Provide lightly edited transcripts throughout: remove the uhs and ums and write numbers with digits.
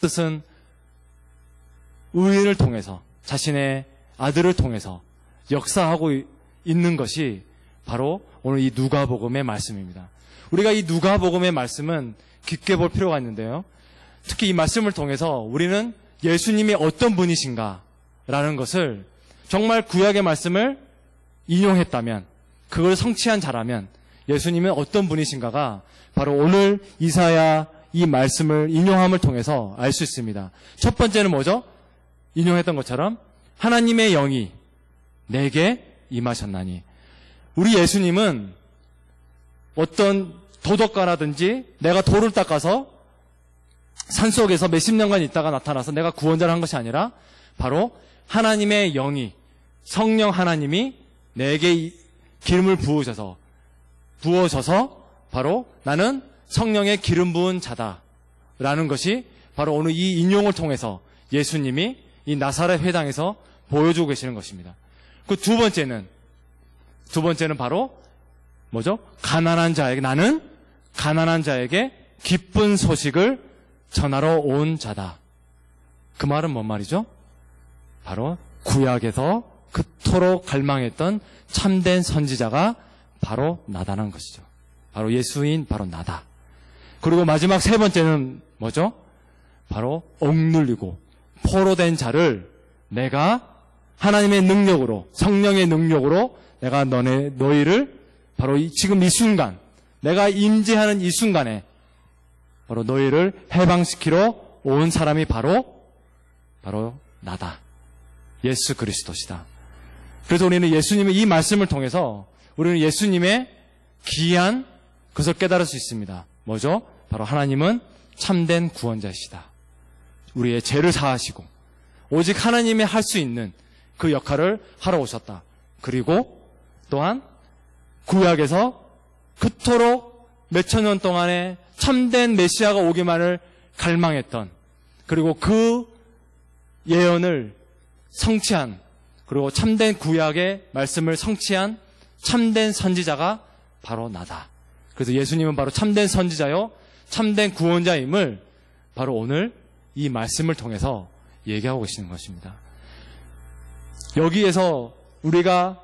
뜻은 의인을 통해서, 자신의 아들을 통해서 역사하고 있는 것이 바로 오늘 이 누가복음의 말씀입니다. 우리가 이 누가복음의 말씀은 깊게 볼 필요가 있는데요. 특히 이 말씀을 통해서 우리는 예수님이 어떤 분이신가라는 것을 정말 구약의 말씀을 인용했다면, 그걸 성취한 자라면 예수님은 어떤 분이신가가 바로 오늘 이사야 이 말씀을 인용함을 통해서 알 수 있습니다. 첫 번째는 뭐죠? 인용했던 것처럼 하나님의 영이 내게 임하셨나니. 우리 예수님은 어떤 도덕가라든지 내가 돌을 닦아서 산속에서 몇십 년간 있다가 나타나서 내가 구원자를 한 것이 아니라 바로 하나님의 영이, 성령 하나님이 내게 기름을 부으셔서 바로 나는 성령의 기름 부은 자다라는 것이 바로 오늘 이 인용을 통해서 예수님이 이 나사렛 회당에서 보여주고 계시는 것입니다. 그 두 번째는 바로 뭐죠? 나는 가난한 자에게 기쁜 소식을 전하러 온 자다. 그 말은 뭔 말이죠? 바로 구약에서 그토록 갈망했던 참된 선지자가 바로 나다는 것이죠. 바로 예수인, 바로 나다. 그리고 마지막 세 번째는 뭐죠? 바로 억눌리고 포로된 자를 내가 하나님의 능력으로, 성령의 능력으로 내가 너희를 바로 지금 이 순간, 내가 임재하는 이 순간에 바로 너희를 해방시키러 온 사람이 바로 나다. 예수 그리스도시다. 그래서 우리는 예수님의 이 말씀을 통해서 우리는 예수님의 귀한 것을 깨달을 수 있습니다. 뭐죠? 바로 하나님은 참된 구원자이시다. 우리의 죄를 사하시고 오직 하나님이 할 수 있는 그 역할을 하러 오셨다. 그리고 또한 구약에서 그토록 몇천 년 동안에 참된 메시아가 오기만을 갈망했던, 그리고 그 예언을 성취한, 그리고 참된 구약의 말씀을 성취한 참된 선지자가 바로 나다. 그래서 예수님은 바로 참된 선지자요, 참된 구원자임을 바로 오늘 이 말씀을 통해서 얘기하고 계시는 것입니다. 여기에서 우리가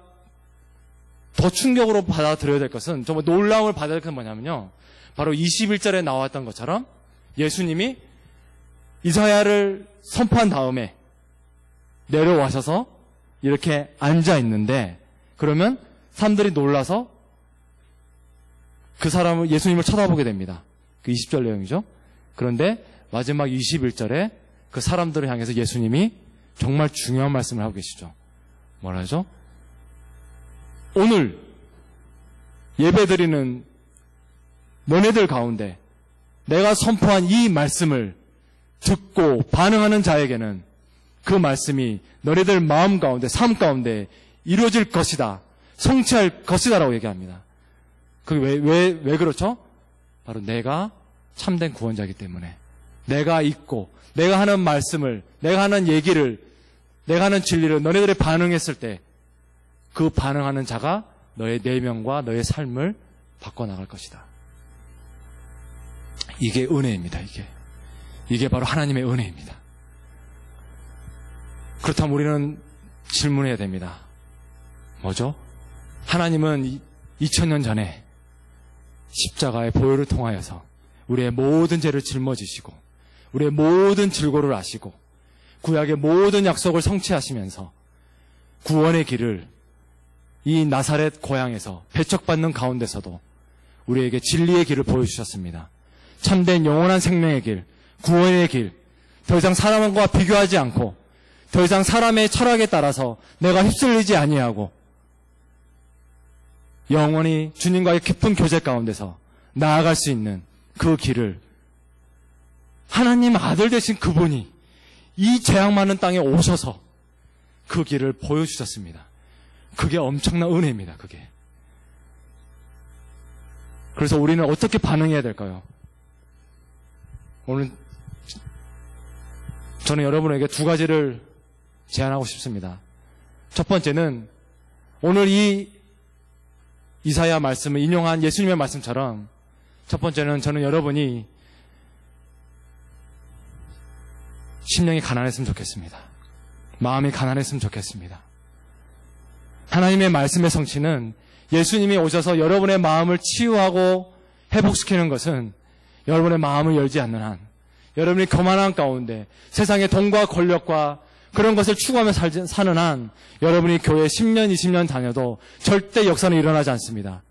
더 충격으로 받아들여야 될 것은, 정말 놀라움을 받아야 될 것은 뭐냐면요, 바로 21절에 나왔던 것처럼 예수님이 이사야를 선포한 다음에 내려와셔서 이렇게 앉아 있는데, 그러면 사람들이 놀라서 그 사람을, 예수님을 쳐다보게 됩니다. 그 20절 내용이죠. 그런데 마지막 21절에 그 사람들을 향해서 예수님이 정말 중요한 말씀을 하고 계시죠. 뭐라 하죠? 오늘 예배드리는 너네들 가운데 내가 선포한 이 말씀을 듣고 반응하는 자에게는 그 말씀이 너네들 마음 가운데, 삶 가운데 이루어질 것이다, 성취할 것이다 라고 얘기합니다. 그게 왜 그렇죠? 바로 내가 참된 구원자이기 때문에, 내가 있고 내가 하는 말씀을, 내가 하는 얘기를, 내가 하는 진리를 너네들이 반응했을 때 그 반응하는 자가 너의 내면과 너의 삶을 바꿔나갈 것이다. 이게 은혜입니다. 이게 바로 하나님의 은혜입니다. 그렇다면 우리는 질문해야 됩니다. 뭐죠? 하나님은 2000년 전에 십자가의 보혈을 통하여서 우리의 모든 죄를 짊어지시고 우리의 모든 질고를 아시고 구약의 모든 약속을 성취하시면서 구원의 길을 이 나사렛 고향에서 배척받는 가운데서도 우리에게 진리의 길을 보여주셨습니다. 참된 영원한 생명의 길, 구원의 길, 더 이상 사람과 비교하지 않고 더 이상 사람의 철학에 따라서 내가 휩쓸리지 아니하고 영원히 주님과의 깊은 교제 가운데서 나아갈 수 있는 그 길을 하나님 아들 되신 그분이 이 재앙 많은 땅에 오셔서 그 길을 보여주셨습니다. 그게 엄청난 은혜입니다. 그게. 그래서 우리는 어떻게 반응해야 될까요? 오늘 저는 여러분에게 두 가지를 제안하고 싶습니다. 첫 번째는 오늘 이 이사야 말씀을 인용한 예수님의 말씀처럼 첫 번째는 저는 여러분이 심령이 가난했으면 좋겠습니다. 마음이 가난했으면 좋겠습니다. 하나님의 말씀의 성취는 예수님이 오셔서 여러분의 마음을 치유하고 회복시키는 것은 여러분의 마음을 열지 않는 한, 여러분이 교만한 가운데 세상의 돈과 권력과 그런 것을 추구하며 사는 한 여러분이 교회 10년, 20년 다녀도 절대 역사는 일어나지 않습니다.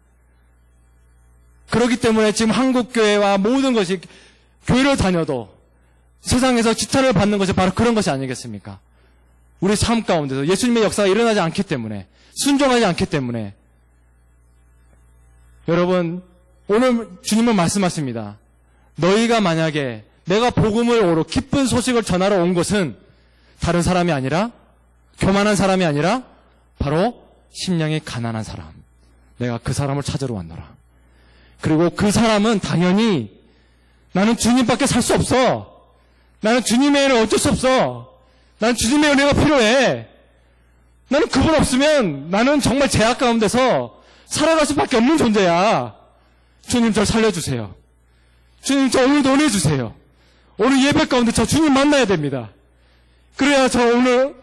그렇기 때문에 지금 한국교회와 모든 것이 교회를 다녀도 세상에서 지탄을 받는 것이 바로 그런 것이 아니겠습니까? 우리 삶 가운데서 예수님의 역사가 일어나지 않기 때문에, 순종하지 않기 때문에. 여러분, 오늘 주님은 말씀하십니다. 너희가 만약에 내가 복음을 오로 기쁜 소식을 전하러 온 것은 다른 사람이 아니라, 교만한 사람이 아니라 바로 심령이 가난한 사람, 내가 그 사람을 찾으러 왔노라. 그리고 그 사람은 당연히 나는 주님밖에 살 수 없어, 나는 주님의 은혜는 어쩔 수 없어, 나는 주님의 은혜가 필요해, 나는 그분 없으면 나는 정말 죄악 가운데서 살아갈 수밖에 없는 존재야. 주님 저 살려주세요. 주님 저 오늘도 은혜 주세요. 오늘 예배 가운데 저 주님 만나야 됩니다. 그래야 저 오늘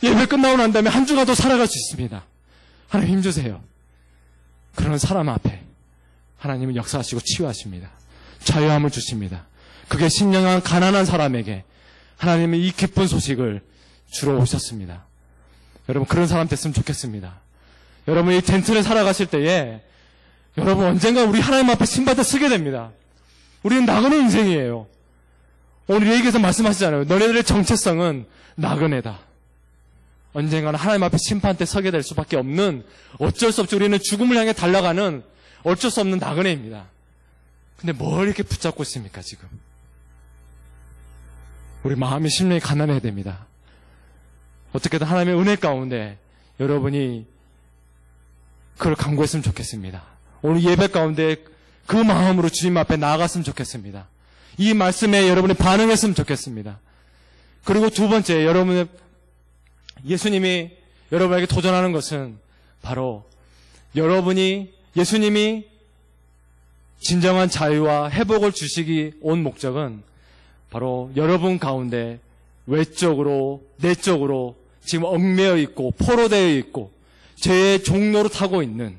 예배 끝나고 난 다음에 한 주가 더 살아갈 수 있습니다. 하나님 힘주세요. 그런 사람 앞에 하나님은 역사하시고 치유하십니다. 자유함을 주십니다. 그게 심령한 가난한 사람에게 하나님이 이 기쁜 소식을 주러 오셨습니다. 여러분 그런 사람 됐으면 좋겠습니다. 여러분 이 텐트를 살아가실 때에 여러분 언젠가 우리 하나님 앞에 신바닥 서게 됩니다. 우리는 나그네 인생이에요. 오늘 얘기에서 말씀하시잖아요. 너네들의 정체성은 나그네다. 언젠가는 하나님 앞에 심판 때 서게 될 수밖에 없는, 어쩔 수 없죠. 우리는 죽음을 향해 달려가는 어쩔 수 없는 나그네입니다. 근데 뭘 이렇게 붙잡고 있습니까 지금? 우리 마음이 심령이 가난해야 됩니다. 어떻게든 하나님의 은혜 가운데 여러분이 그걸 강구했으면 좋겠습니다. 오늘 예배 가운데 그 마음으로 주님 앞에 나아갔으면 좋겠습니다. 이 말씀에 여러분이 반응했으면 좋겠습니다. 그리고 두 번째, 여러분의 예수님이 여러분에게 도전하는 것은 바로 예수님이 진정한 자유와 회복을 주시기 온 목적은 바로 여러분 가운데 외적으로, 내적으로 지금 얽매여 있고 포로되어 있고 죄의 종로로 타고 있는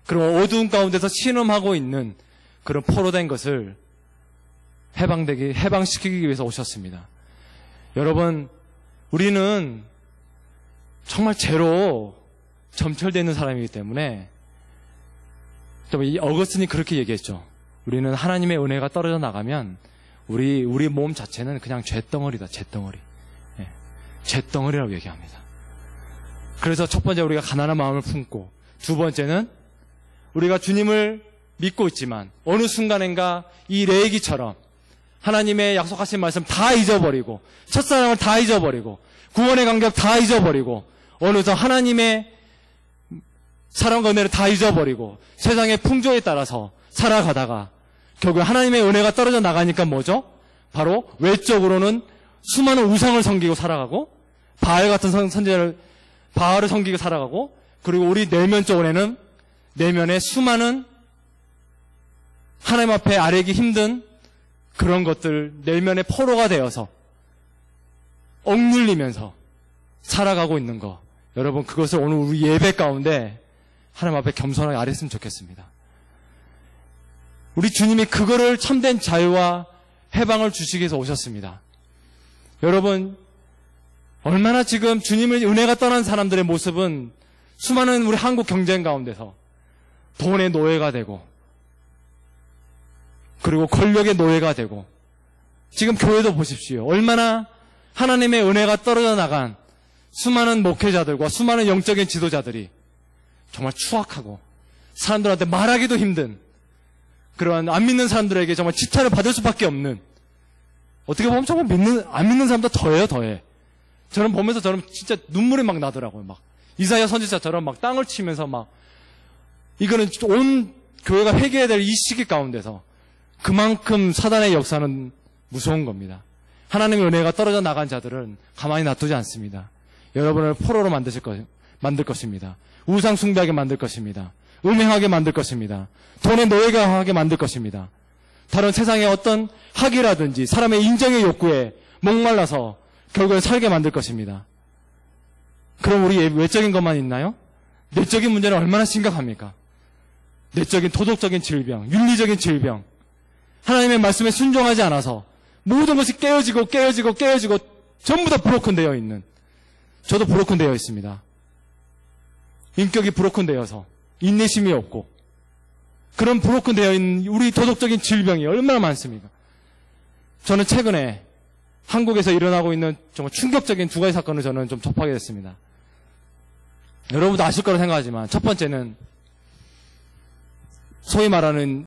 그런 어두운 가운데서 신음하고 있는 그런 포로된 것을 해방시키기 위해서 오셨습니다. 여러분, 우리는 정말 죄로 점철되어 있는 사람이기 때문에 이 어거스틴이 그렇게 얘기했죠. 우리는 하나님의 은혜가 떨어져 나가면 우리 몸 자체는 그냥 죄덩어리다, 죄덩어리. 예, 죄덩어리라고 얘기합니다. 그래서 첫 번째 우리가 가난한 마음을 품고, 두 번째는 우리가 주님을 믿고 있지만 어느 순간인가 이 레위기처럼 하나님의 약속하신 말씀 다 잊어버리고, 첫사랑을 다 잊어버리고, 구원의 간격 다 잊어버리고, 어느덧 하나님의 사랑과 은혜를 다 잊어버리고 세상의 풍조에 따라서 살아가다가 결국 하나님의 은혜가 떨어져 나가니까 뭐죠? 바로 외적으로는 수많은 우상을 섬기고 살아가고, 바알 같은 선지자를 바알을 섬기고 살아가고, 그리고 우리 내면적으로는 내면에 수많은 하나님 앞에 아뢰기 힘든 그런 것들, 내면의 포로가 되어서 억눌리면서 살아가고 있는 거, 여러분 그것을 오늘 우리 예배 가운데 하나님 앞에 겸손하게 아뢰었으면 좋겠습니다. 우리 주님이 그거를 참된 자유와 해방을 주시기 위해서 오셨습니다. 여러분, 얼마나 지금 주님의 은혜가 떠난 사람들의 모습은 수많은 우리 한국 경쟁 가운데서 돈의 노예가 되고, 그리고 권력의 노예가 되고, 지금 교회도 보십시오. 얼마나 하나님의 은혜가 떨어져 나간 수많은 목회자들과 수많은 영적인 지도자들이 정말 추악하고 사람들한테 말하기도 힘든 그러한 안 믿는 사람들에게 정말 지탄을 받을 수밖에 없는, 어떻게 보면 정말 안 믿는 사람도 더해. 저는 보면서 저는 진짜 눈물이 막 나더라고요. 막 이사야 선지자처럼 막 땅을 치면서 막, 이거는 온 교회가 회개해야 될 이 시기 가운데서 그만큼 사단의 역사는 무서운 겁니다. 하나님의 은혜가 떨어져 나간 자들은 가만히 놔두지 않습니다. 여러분을 포로로 만들 것입니다. 우상 숭배하게 만들 것입니다. 음행하게 만들 것입니다. 돈의 노예가 하게 만들 것입니다. 다른 세상의 어떤 학위라든지 사람의 인정의 욕구에 목말라서 결국엔 살게 만들 것입니다. 그럼 우리 외적인 것만 있나요? 내적인 문제는 얼마나 심각합니까? 내적인 도덕적인 질병, 윤리적인 질병, 하나님의 말씀에 순종하지 않아서 모든 것이 깨어지고 전부 다 브로큰되어 있는, 저도 브로큰되어 있습니다. 인격이 브로큰되어서 인내심이 없고 그런 브로큰되어 있는 우리 도덕적인 질병이 얼마나 많습니까? 저는 최근에 한국에서 일어나고 있는 정말 충격적인 두 가지 사건을 저는 좀 접하게 됐습니다. 여러분도 아실 거라 생각하지만 첫 번째는 소위 말하는